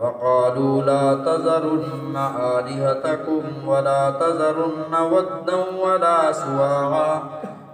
وقالوا لا تذرن آلهتكم ولا تذرن ودا ولا سواعا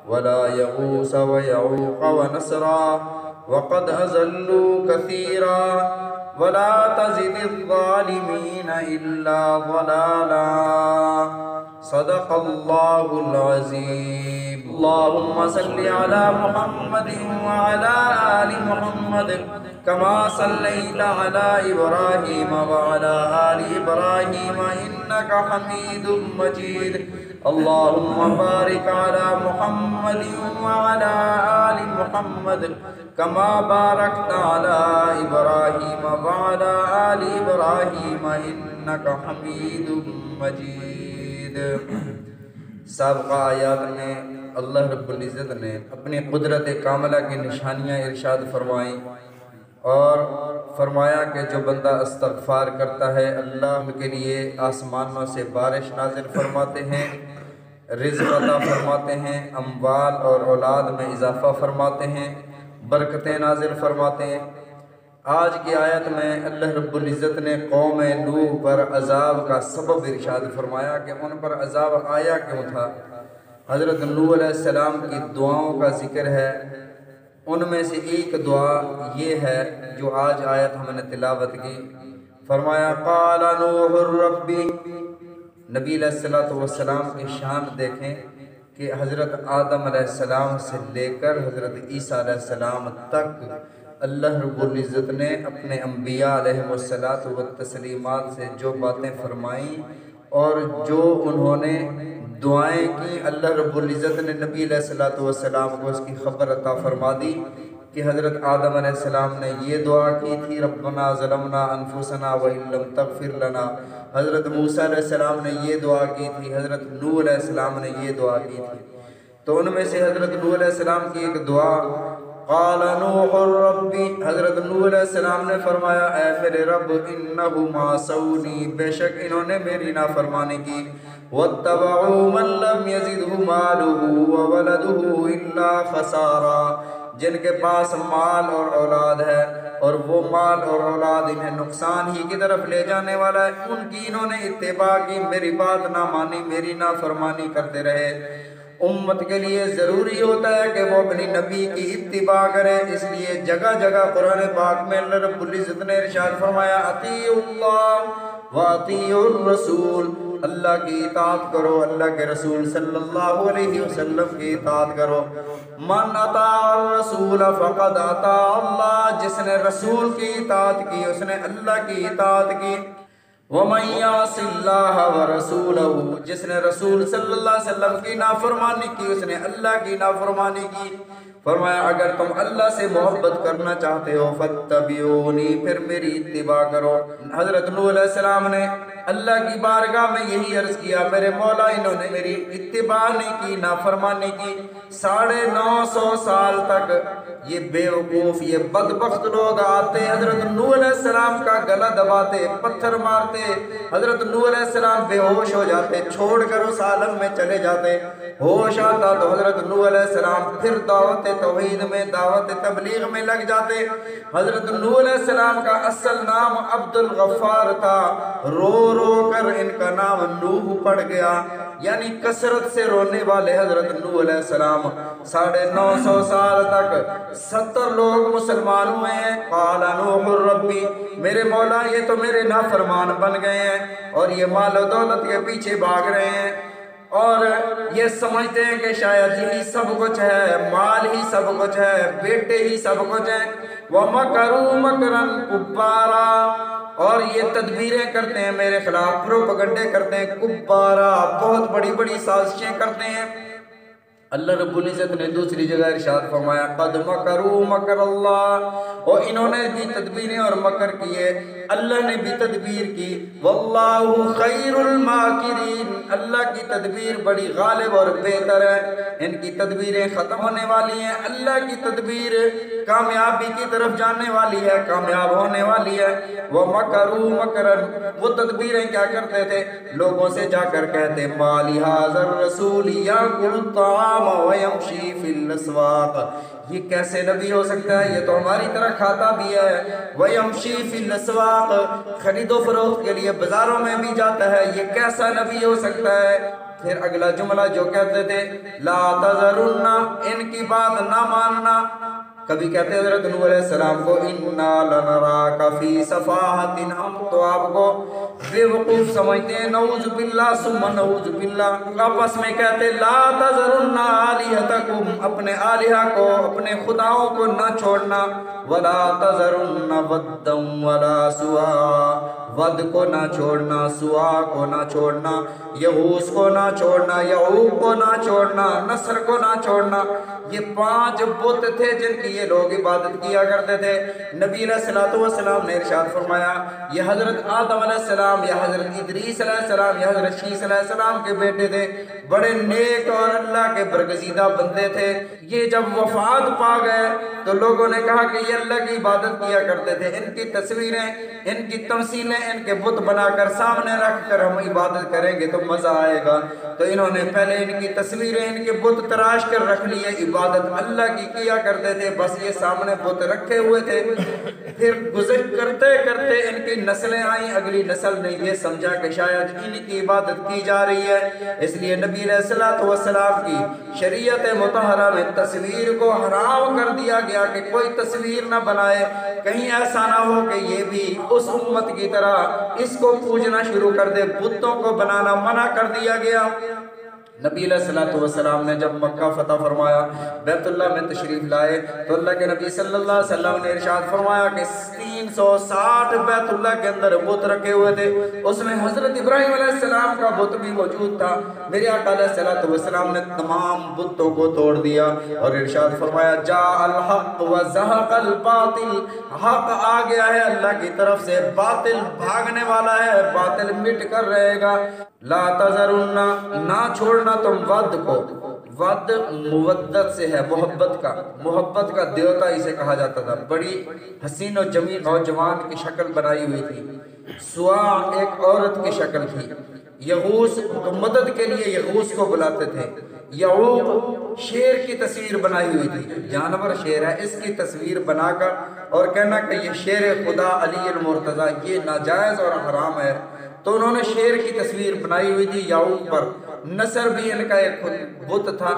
ولا يغوث ويعوق ونسرا وقد أضلوا كثيرا ولا تزد الظالمين إلا ضلالا صدق الله العظيم اللهم صل على محمد وعلى آل محمد كما صليت على إبراهيم وعلى آل إبراهيم إنك حميد مجيد اللهم بارك على محمد وعلى آل محمد كما باركت على إبراهيم وعلى آل إبراهيم إنك حميد مجيد. سابقہ آیات میں اللہ رب العزت نے اپنی قدرت کاملہ کی نشانیاں ارشاد فرمائیں اور فرمایا کہ جو بندہ استغفار کرتا ہے اللہ ان کے لیے آسمانوں سے بارش نازل فرماتے ہیں، رزق عطا فرماتے ہیں، اموال اور اولاد میں اضافہ فرماتے ہیں، برکتیں نازل فرماتے ہیں. آج کی آیت میں اللہ رب العزت نے قوم نوح پر عذاب کا سبب ارشاد فرمایا کہ ان پر عذاب آیا کیوں تھا. حضرت نوح علیہ السلام کی دعاؤں کا ذکر ہے. ان میں سے ایک دعا یہ ہے جو آج آیت ہم نے تلاوت کی. فرمایا قال نوح ربی. نبی علیہ السلام کی شان دیکھیں کہ حضرت آدم علیہ السلام سے لے کر حضرت عیسیٰ علیہ السلام تک اللہ رب العزت نے اپنے انبیاء علیہ التسلیمات سے جو باتیں فرمائیں اور جو انہوں نے دعائیں کی، اللہ رب العزت نے نبی علیہ السلام کو اس کی خبر عطا فرما دی کہ حضرت آدم علیہ السلام نے یہ دعا کی تھی ربنا ظلمنا انفسنا وإن لم تغفر لنا. حضرت موسیٰ علیہ السلام نے یہ دعا کی تھی. حضرت نوح علیہ السلام نے یہ دعا کی تھی. تو ان میں سے حضرت نوح علیہ السلام کی ایک دعا قال نوح ربی. حضرت نوح علیہ السلام نے فرمایا اے میرے رب انہم عصونی، بے شک انہوں نے میری نافرمانی کی. واتبعوا من لم يزده ماله وولده الا خسارا، جن کے پاس مال اور اولاد ہے اور وہ مال اور اولاد انہیں نقصان ہی کی طرف لے جانے والا ہے، ان کی انہوں نے اتباع کی، میری بات نہ مانی، میری نافرمانی کرتے رہے. امت کے لیے ضروری ہوتا ہے کہ وہ اپنی نبی کی اتباع کرے. اس لیے جگہ جگہ قرآن پاک میں اللہ رب العزت نے ارشاد فرمایا اطیعوا اللہ واطیعوا الرسول، اللہ کی اطاعت کرو، اللہ کے رسول صلی اللہ علیہ وسلم کی اطاعت کرو. من اطاع الرسول فقد اطاع اللہ، جس نے رسول کی اطاعت کی اس نے اللہ کی اطاعت کی. وَمَن يَعْصِ اللَّهَ وَرَسُولَهُ، جس نے رسول صلی اللہ علیہ وسلم کی نافرمانی کی اس نے اللہ کی نافرمانی کی. فرمایا اگر تم اللہ سے محبت کرنا چاہتے ہو فَاتَّبِعُونِی، پھر میری اتباع کرو. حضرت نوح علیہ السلام نے اللہ کی بارگاہ میں یہی عرض کیا میرے مولا انہوں نے میری اتباع نہیں کی، نافرمانی کی. 950 سال تک یہ بیوقوف یہ بدبخت لوگ آتے حضرت نوح علیہ السلام کا گلا دباتے، پتھر مارتے، حضرت نوح علیہ السلام بے ہوش ہو جاتے، چھوڑ کر اس عالم میں چلے جاتے. ہوش آتا تو حضرت نوح علیہ السلام پھر دعوت توحید میں دعوت تبلیغ میں لگ جاتے. حضرت نوح علیہ السلام کا اصل نام عبد الغفار تھا، رو رو کر ان کا نام نوح پڑ گیا، یعنی کثرت سے رونے والے حضرت نوح علیہ السلام. 950 سال تک 70 لوگ مسلمان ہوئے ہیں. قال نوح ربی، میرے مولا یہ تو میرے نافرمان بن گئے ہیں اور یہ مال و دولت کے پیچھے بھاگ رہے ہیں اور یہ سمجھتے ہیں کہ شاید یہی سب کچھ ہے، مال ہی سب کچھ ہے، بیٹے ہی سب کچھ ہیں. وَمَكَرُوا مَكْرًا كُبَّارًا، اور یہ تدبیریں کرتے ہیں میرے خلاف، پروپیگنڈے کرتے ہیں، کبارا بہت بڑی بڑی سازشیں کرتے ہیں. اللہ رب العزت نے دوسری جگہ ارشاد فرمایا قد مکروا مکر اللہ، اور انہوں نے بھی تدبیریں اور مکر کیے، اللہ نے بھی تدبیر کی. واللہ خیر الماکرین، اللہ کی تدبیر بڑی غالب اور بہتر ہے. ان کی تدبیریں ختم ہونے والی ہیں، اللہ کی تدبیر کامیابی کی طرف جانے والی ہے، کامیاب ہونے والی ہے. وَمَكَرُوا مَكْرًا، وہ تدبیریں کیا کرتے تھے؟ لوگوں سے جا کر کہتے مَا لِهَٰذَا الرَّسُولِ يَأْكُلُ الطَّعَامَ وَيَمْشِي فِي الْأَسْوَاقِ، یہ کیسے نبی ہو سکتا ہے؟ یہ تو ہماری طرح کھاتا بھی ہے۔ وَيَمْشِي فِي الْأَسْوَاقِ، خرید و فروخت کے لیے بازاروں میں بھی جاتا ہے، یہ کیسا نبی ہو سکتا ہے؟ پھر اگلا جملہ جو کہتے تھے لا تذرن، ان کی بات نہ ماننا۔ کبھی کہتے حضرت نوح علیہ السلام کو اِنَّا لَنَرَاكَ فِي صَفَاحَةٍ، ہم تو آپ کو بے وقوف سمجھتے ہیں، نعوذ باللہ ثم نعوذ باللہ۔ آپس میں کہتے لا تذرن آلہتکم، اپنے آلہہ کو، اپنے خداؤں کو نہ چھوڑنا، ولا تذرن ودا ولا سواعا، ود کو نہ چھوڑنا، سوا کو نہ چھوڑنا، یغوث کو نہ چھوڑنا، یعوق کو نہ چھوڑنا، نصر کو نہ چھوڑنا۔ یہ 5 بت تھے جن کی یہ لوگ عبادت کیا کرتے تھے۔ نبی علیہ السلام نے ارشاد فرمایا یہ حضرت آدم علیہ السلام یا حضرت ادریس علیہ السلام یا حضرت شیس علیہ السلام کے بیٹے تھے، بڑے نیک اور اللہ کے برگزیدہ بندے تھے۔ یہ جب وفات پا گئے تو لوگوں نے کہا کہ یہ اللہ کی عبادت کیا کرتے تھے، ان کی تصویریں، ان کی تمثیلیں، ان کے بت بنا کر سامنے رکھ کر ہم عبادت کریں گے تو مزہ آئے گا۔ تو انہوں نے پہلے ان کی تصویریں، ان کے بت تراش کر رکھ لیے، عبادت اللہ کی کیا کرتے تھے، بس یہ سامنے بت رکھے ہوئے تھے۔ پھر گزر کرتے کرتے ان کی نسلیں آئیں، اگلی نسل نے یہ سمجھا کہ شاید ان کی عبادت کی جا رہی ہے، اس لیے نبی علیہ السلام کی شریعت مطہرہ میں تصویر کو حرام کر دیا گیا کہ کوئی تصویر نہ بنائے، کہیں ایسا نہ ہو کہ یہ بھی اس امت کی طرح اس کو پوجنا شروع کر دے۔ بتوں کو بنانا منع کر دیا گیا۔ نبی علیہ السلام نے جب مکہ فتح فرمایا، بیت اللہ میں تشریف لائے تو اللہ کے نبی صلی اللہ علیہ وسلم نے ارشاد فرمایا کہ 360 بیت اللہ کے اندر بت رکھے ہوئے تھے، اس میں حضرت ابراہیم علیہ السلام کا بت بھی موجود تھا۔ میرے آقا علیہ السلام نے تمام بتوں کو توڑ دیا اور ارشاد فرمایا جاء الحق وزہق الباطل، حق آ گیا ہے اللہ کی طرف سے، باطل بھاگنے والا ہے، باطل مٹ کر رہے گا۔ لا تذرن، نہ چھوڑنا تم ود کو، ود مودت سے ہے، محبت کا دیوتا اسے کہا جاتا تھا، بڑی حسین و جمیل نوجوان کی شکل بنائی ہوئی تھی۔ سوا ایک عورت کی شکل تھی۔ یغوث مدد کے لیے یغوث کو بلاتے تھے۔ یعوق شیر کی تصویر بنائی ہوئی تھی، جانور شیر ہے، اس کی تصویر بنا کر اور کہنا کہ یہ شیر خدا علی المرتضیٰ، یہ ناجائز اور حرام ہے، تو انہوں نے شیر کی تصویر بنائی ہوئی تھی یعوق پر۔ نصر بھی ان کا ایک بت تھا۔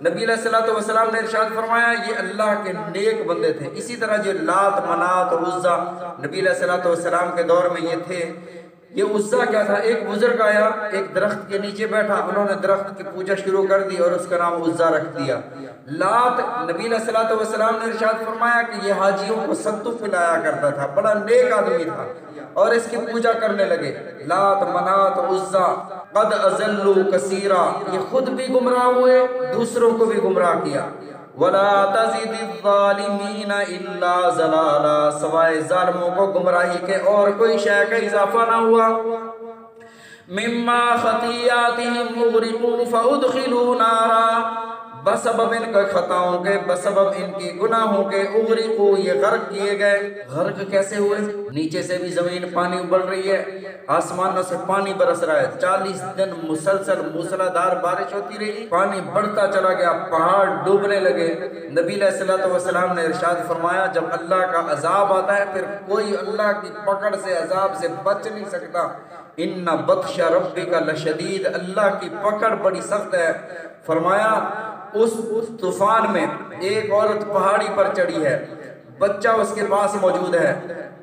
نبی علیہ السلام نے ارشاد فرمایا یہ اللہ کے نیک بندے تھے۔ اسی طرح جو لات، منات اور عزا، نبی علیہ السلام کے دور میں یہ تھے۔ یہ عزا کیا تھا؟ ایک بزرگ آیا، ایک درخت کے نیچے بیٹھا، انہوں نے درخت کی پوجا شروع کر دی اور اس کا نام عزا رکھ دیا۔ لات، نبی علیہ السلام نے ارشاد فرمایا کہ یہ حاجیوں کو ستو پلایا کرتا تھا، بڑا نیک آدمی تھا، اور اس کی پوجا کرنے لگے۔ لات، منات، عزا قد اضلوا کثیرا، یہ خود بھی گمراہ ہوئے، دوسروں کو بھی گمراہ کیا۔ ولا تزد الظالمین الا ضلالا، سوائے ظالموں کو گمراہی کے اور کوئی شے کا اضافہ نہ ہوا۔ مما خطیاتهم مغرقون فادخلوا نارا، بسبب ان کے خطاؤں کے، بسبب ان کی گناہوں کے، اغرقو یہ غرق کیے گئے۔ غرق کیسے ہوئے؟ نیچے سے بھی زمین پانی ابل رہی ہے، آسمانوں سے پانی برس رہا ہے، 40 دن مسلسل موسلادھار بارش ہوتی رہی، پانی بڑھتا چلا گیا، پہاڑ ڈوبنے لگے۔ نبی علیہ السلام نے ارشاد فرمایا جب اللہ کا عذاب آتا ہے پھر کوئی اللہ کی پکڑ سے، عذاب سے بچ نہیں سکتا۔ ان بطش ربک لشدید، اللہ کی پکڑ بڑی سخت ہے۔ فرمایا اس طوفان میں ایک عورت پہاڑی پر چڑھی ہے، بچہ اس کے پاس موجود ہے،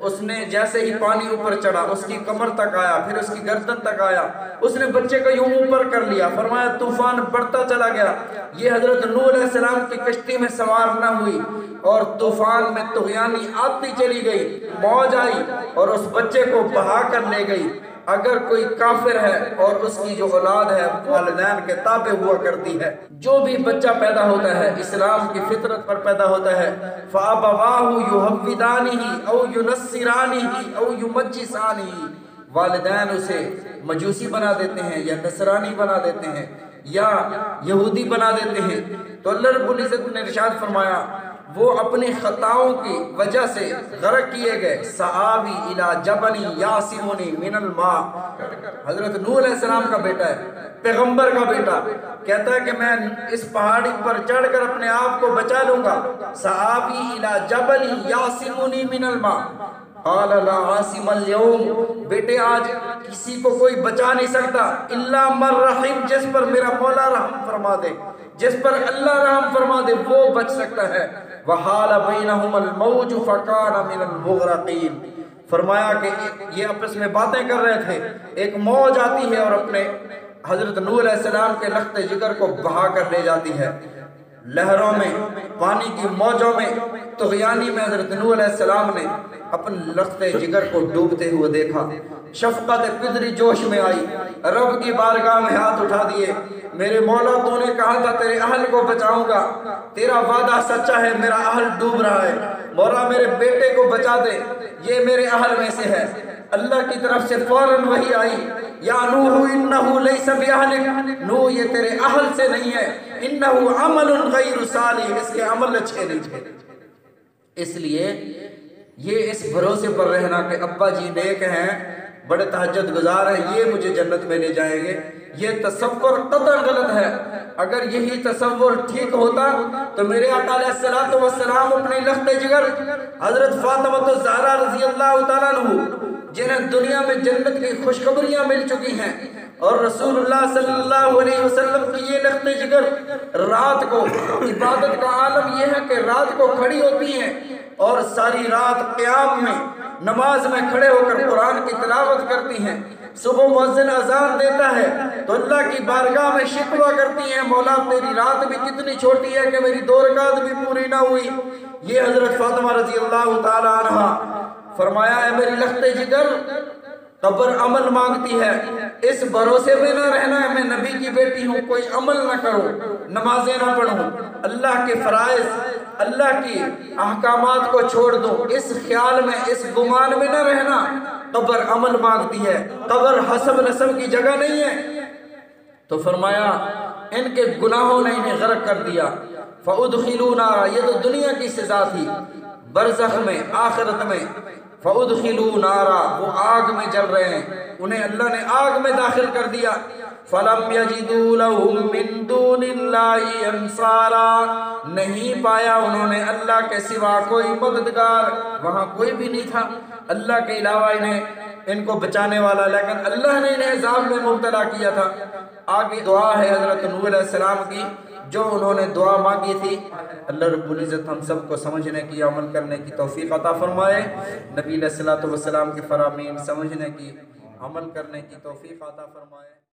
اس نے جیسے ہی پانی اوپر چڑھا اس کی کمر تک آیا، پھر اس کی گردن تک آیا، اس نے بچے کو یوں اوپر کر لیا۔ فرمایا طوفان بڑھتا چلا گیا، یہ حضرت نوح علیہ السلام کی کشتی میں سوار نہ ہوئی اور طوفان میں طغیانی آتی چلی گئی، موج آئی اور اس بچے کو بہا کر لے گئی۔ اگر کوئی کافر ہے اور اس کی جو اولاد ہے والدین کے تابع ہوا کرتی ہے، جو بھی بچہ پیدا ہوتا ہے اسلام کی فطرت پر پیدا ہوتا ہے، فَأَبَوَاهُ يُهَوِّدَانِهِ أَوْ يُنَصِّرَانِهِ أَوْ يُمَجِّسَانِهِ، والدین اسے مجوسی بنا دیتے ہیں یا نصرانی بنا دیتے ہیں یا یہودی بنا دیتے ہیں۔ تو اللہ رب العزت نے ارشاد فرمایا وہ اپنی خطاؤں کی وجہ سے غرق کیے گئے. سآوی الی جبل یعصمنی من الماء. حضرت نوح علیہ السلام کا بیٹا ہے، پیغمبر کا بیٹا، کہتا ہے کہ میں اس پہاڑی پر چڑھ کر اپنے آپ کو بچا لوں گا. سآوی الی جبل یعصمنی من الماء قال لا عاصم اليوم. بیٹے آج کسی کو کوئی بچا نہیں سکتا الا من رحم، جس پر میرا مولا رحم فرما دے، جس پر اللہ رحم فرما دے وہ بچ سکتا ہے. وحال بینہم الموج فکان من المغرقین. فرمایا کہ یہ آپس میں باتیں کر رہے تھے، ایک موج آتی ہے اور اپنے حضرت نوح علیہ السلام کے لخت جگر کو بہا کر لے جاتی ہے. لہروں میں، پانی کی موجوں میں، طغیانی میں حضرت نوح علیہ السلام نے اپنے لخت جگر کو ڈوبتے ہوئے دیکھا. شفقت پدری جوش میں آئی، رب کی بارگاہ میں ہاتھ اٹھا دیے. میرے مولا تو نے کہا تھا تیرے اہل کو بچاؤں گا، تیرا وعدہ سچا ہے، میرا اہل ڈوب رہا ہے. مولا میرے بیٹے کو بچا دے، یہ میرے اہل میں سے ہے. اللہ کی طرف سے فوراً وحی آئی، یا نوح انہو لیس بیاہلک، نوح یہ تیرے اہل سے نہیں ہے، انہو عمل غیر صالح، اس کے عمل اچھے نہیں تھے. اس لیے یہ اس بھروسے پر رہنا کہ ابا جی نیک ہیں، بڑے تہجد گزار ہیں، یہ مجھے جنت میں لے جائیں گے، یہ تصور قطعاً غلط ہے. اگر یہی تصور ٹھیک ہوتا تو میرے آقا علیہ السلام اپنی لخت جگر حضرت فاطمہ الزہرا رضی اللہ تعالیٰ عنہ، جنہیں دنیا میں جنت کی خوشخبریاں مل چکی ہیں، اور رسول اللہ صلی اللہ علیہ وسلم کی یہ لخت جگر رات کو، عبادت کا عالم یہ ہے کہ رات کو کھڑی ہوتی ہیں اور ساری رات قیام میں، نماز میں کھڑے ہو کر قرآن کی تلاوت کرتی ہیں. صبح مؤذن اذان دیتا ہے تو اللہ کی بارگاہ میں شکوہ کرتی ہیں، مولا تیری رات بھی کتنی چھوٹی ہے کہ میری 2 رکعت بھی پوری نہ ہوئی. یہ حضرت فاطمہ رضی اللہ تعالی عنہ. فرمایا اے میری لخت جگر، قبر عمل مانگتی ہے، اس بھروسے میں نہ رہنا ہے میں نبی کی بیٹی ہوں کوئی عمل نہ کروں، نمازیں نہ پڑھوں، اللہ کے فرائض، اللہ کی احکامات کو چھوڑ دوں، اس خیال میں، اس گمان میں نہ رہنا. قبر عمل مانگتی ہے، قبر حسب نسب کی جگہ نہیں ہے. تو فرمایا ان کے گناہوں نے انہیں غرق کر دیا. فَأُدْخِلُوا نَارًا، یہ تو دنیا کی سزا تھی. برزخ میں، آخرت میں فَأُدْخِلُوا نَارًا، وہ آگ میں جل رہے ہیں، انہیں اللہ نے آگ میں داخل کر دیا. فَلَمْ يَجِدُوا لَهُم مِّن دُونِ اللَّهِ أَنصَارًا، نہیں پایا انہوں نے اللہ کے سوا کوئی مددگار، وہاں کوئی بھی نہیں تھا اللہ کے علاوہ ان کو بچانے والا، لیکن اللہ نے انہیں عذاب میں مبتلا کیا تھا. آگے دعا ہے حضرت نوح علیہ السلام کی جو انہوں نے دعا مانگی تھی. اللہ رب العزت ہم سب کو سمجھنے کی، عمل کرنے کی توفیق عطا فرمائے. نبی علیہ السلام کے فرامین سمجھنے کی، عمل کرنے کی توفیق عطا فرمائے.